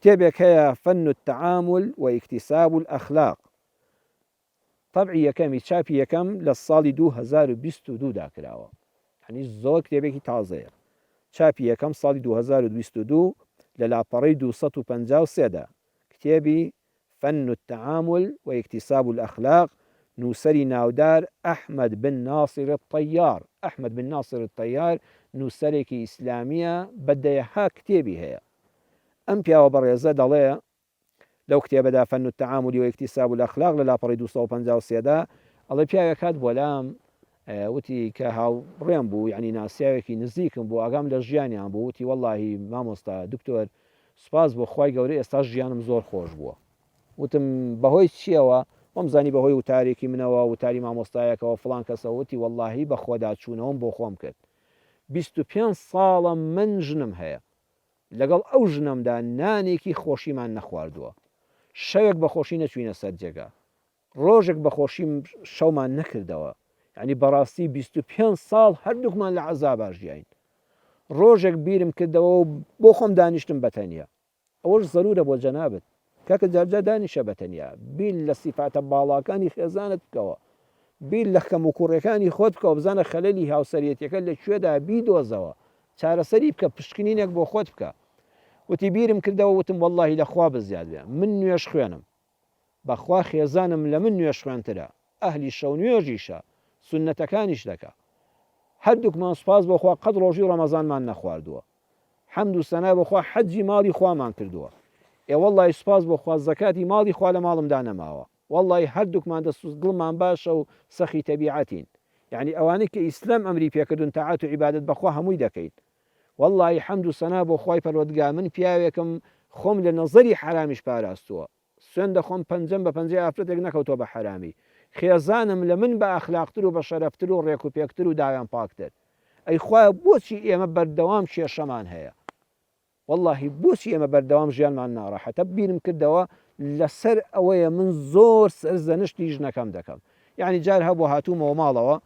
كتابك هي فن التعامل واكتساب الأخلاق. طبعی یەکەمی چاپی یەکەم لە ساڵی 2022 داکراوە، یعنی زۆر کتێبێکی تازەیە. چاپی یەکەم ساڵی 2022 لە لاپەڕەی 253دا، کتێبی فن التعامل واكتساب الأخلاق، نووسەری ناودار ئەحمەد بن ناصر الطەیار. ئەحمەد بن ناصر الطەیار نووسەرێکی ئیسلامیە، بەدەیەها کتێبی هەیە. ئەم پیاوە بەڕێزە دەڵێ لەو کتێبەدا فن التعامل واكتساب الأخلاق لە لاپەڕەی 253دا، ئەڵێ پیاوێک هات بۆ لام وتی کە هاوڕێم بوو، یعنی ناسیاوێکی نزیکم بوو، ئاگام لە ژیانیان بوو. وتی وەڵڵاهی مامۆستا دکتۆر سوپاس بۆ خوای گەورەی ئێستا ژیانم زۆر خۆش بووە. وتم بەهۆی چیەوە؟ وەمزانی بەهۆی وتارێکی منەوە، وتاری مامۆستایەکەوە فڵان کەسە. وتی وەڵڵاهی بە خۆدا چوونەوەم بۆ خۆم کرد. 25 ساڵە من ژنم هەیە، لەگەڵ ئەو ژنەمدا نانێکی خۆشیمان نەخواردووە، شەوێک بە خۆشی نەچوینە سەر جێگا، ڕۆژێک بە خۆشی شەومان نەکردەوە. یعنی بەڕاستی 25 ساڵ هەردووکمان لە عەزابا ژیاین. ڕۆژێک بیرم کردەوە و بۆ خۆم دانیشتم بەتەنیا. ئەوەش زەرورە بۆ جەنابەت کاکە جارجار دانیشە بەتەنیا، بیر لە سیفاتە باڵاکانی خێزانت بکەوە، بیر لە خەم و کوڕەکانی خۆت بکەوە، بزانە خەلەلی هاوسەرەتیەکە لەکوێدا بیدۆزەوە، چارەسەری بکە، پشکنینێک بۆ خۆت بکە. وتی بیرم کردەوە، وتم وەڵڵاهی لەخوا بزیاد بێ، من نوێش خوێنم، بەخوا خێزانم لە من نوێش خوێنترە، ئەهلی شەو نوێژیشە، سونەتەکانیش دەکا. هەردووکمان سوپاس بۆخوا قەت ڕۆژی ڕەمەزانمان نەخواردووە، حەمد و سەنا بۆخوا حەجی ماڵی خوامان کردووە. وەڵڵاهی سوپاس بۆخوا زەکاتی ماڵی خوا لە ماڵمدا نەماوە. وەڵڵاهی هەردووکمان دەسووس دڵمان باشە و سەخی تەبیعەتین. یعنی ئەوانەی کە ئیسلام ئەمری پێکردون تەعات و عیبادەت بەخوا هەمووی دەکەین. وەڵڵاهی حەمد و سەنا بۆ خوای پەروەردگار، من پیاوێکم خۆم لە نەزەری حرامیش پاراستووە، سوێن دەخۆم پەنجەم بە پەنجەی ئافرەتێک نەکەوتۆ بە حرامی، خێزانم لە من بە ئەخلاقتر و بە شەرەفتر و ڕێک و پێکتر و داویان پاکتر. ئەی خوایە بۆچی ئێمە بەردەوام کێشەمان هەیە؟ وەڵڵاهی بۆچی ئێمە بەردەوام ژیانمان ناڕەحەتە؟ بیرم کردەوە لەسەر ئەوەیە من زۆر سەرزەنشتی ژنەکەم دەکەم. یعنی جار هەبوو هاتوومەوە ماڵەوە،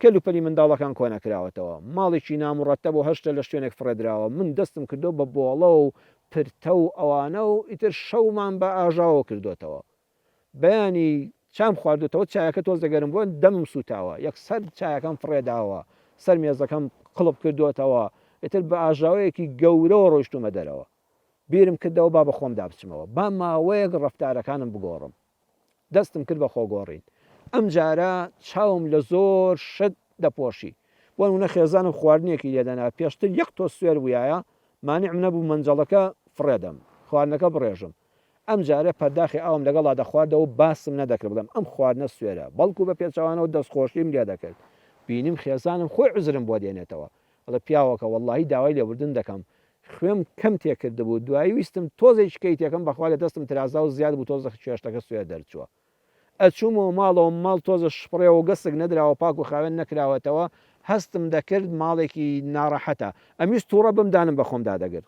کەلوپەلی منداڵەکان کۆ نەکراوەتەوە، ماڵێکی نامڕەتەب و هەشتە لە شوێنێک فڕێدراوە، من دەستم کردو بە بۆڵە و پرتە و ئەوانە و ئیتر شەومان بە ئاژاوە کردوتەوە. بەیانی چام خواردوتەوە، چایەکە تۆز دەگەرم بۆ دەمم سوتاوە، یەکسەر چایەکەم فڕێداوە، سەر مێزەکەم قڵب کردوتەوە، ئیتر بە ئاژاوەیەکی گەورەوە ڕۆیشتومە دەرەوە. بیرم کردەوە با بە خۆم دابچمەوە، با ماوەیەک ڕەفتارەکانم بگۆڕم. دەستم کرد بە خۆگۆڕین. ئەم جارە چاوم لە زۆر شت دەپۆشی، بۆ نمونە خێزانم خواردنێکی لێدەنا، پێشتر یەک تۆ سوێر وایە مانیعم نەبوو مەنجەڵەکە فڕێدەم، خواردنەکە بڕێژم. ئەم جارە پەرداخی ئاوم لەگەڵا دەخواردەوە، باسم نەدەکرد بڵێم ئەم خواردنە سوێرە، بەڵکو بە پێچەوانەوە دەستخۆشیم لێ دەکرد. بینیم خێزانم خۆی عوزرم بۆ دێنێتەوە، ئەڵێ پیاوەکە وەڵڵاهی داوای لێبوردن دەکەم، خوێم کەم تێکرد بوو، دوایی ویستم تۆزێکی کەی تێکم، بەخوا لە دەستم ترازا و زیاد بوو، تۆزە چێشتەکە سوێر دەرچووە. ئەچوومەوە ماڵەوە، ماڵ تۆزە شپڕێەوە گەسک نەدراوە، پاک و خاوێن نەکراوەتەوە، هەستم دەکرد ماڵێکی ناڕەحەتە، ئەمیست تووڕە بمدانم بە خۆمدا دەگرت،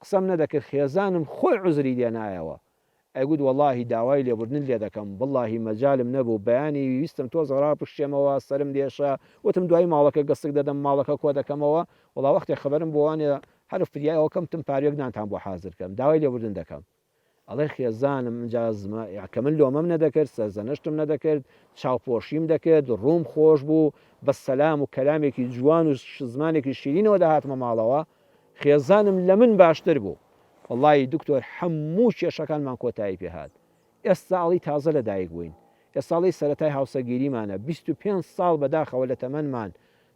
قسەم نەدەکرد، خێزانم خۆی عوزری لێنایەوە. ئەیگوت وەڵڵاهی داوای لێبوردن لێ دەکەم، بڵڵاهی مەجالم نەبوو، بەیانی ویستم تۆزە ڕاپشتێمەوە، سەرم دێشە، وتم دوای ماڵەکە گەسک دەدەم، ماڵەکە کۆ دەکەمەوە، وەڵا وەختێک خەبەرم بۆوانێ هەر فریایەوە کەمتم پارێک نانتان بۆ حازر کەم، داوای لێبوردن دەکەم. ئەڵێ خێزانم جازمە کە من لۆمەم نەدەکرد، سەرزەنشتم نەدەکرد، چاوپۆشیم دەکرد، ڕووم خۆش بوو، بە سەلام و کەلامێکی جوان و زمانێکی شیرینەوە داهاتمە ماڵەوە، خێزانم لە من باشتر بوو. وەڵڵاهی دکتۆر هەموو کێشەکانمان کۆتایی پێهات. ئێستا ئەڵی تازە لەدایک بووین، ئێستاڵی سەرەتای هاوسەگیریمانە، 25 ساڵ بەداخەوە لە تەمەنمان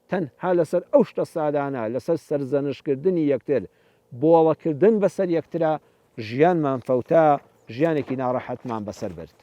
تەنها لەسەر ئەو شتە سادانە، لەسەر سەرزەنشکردنی یەکتر، بۆڵەکردن بەسەر یەکترە، ژیانمان فەوتا، ژیانێکی ناڕەحەتمان بەسەر برد.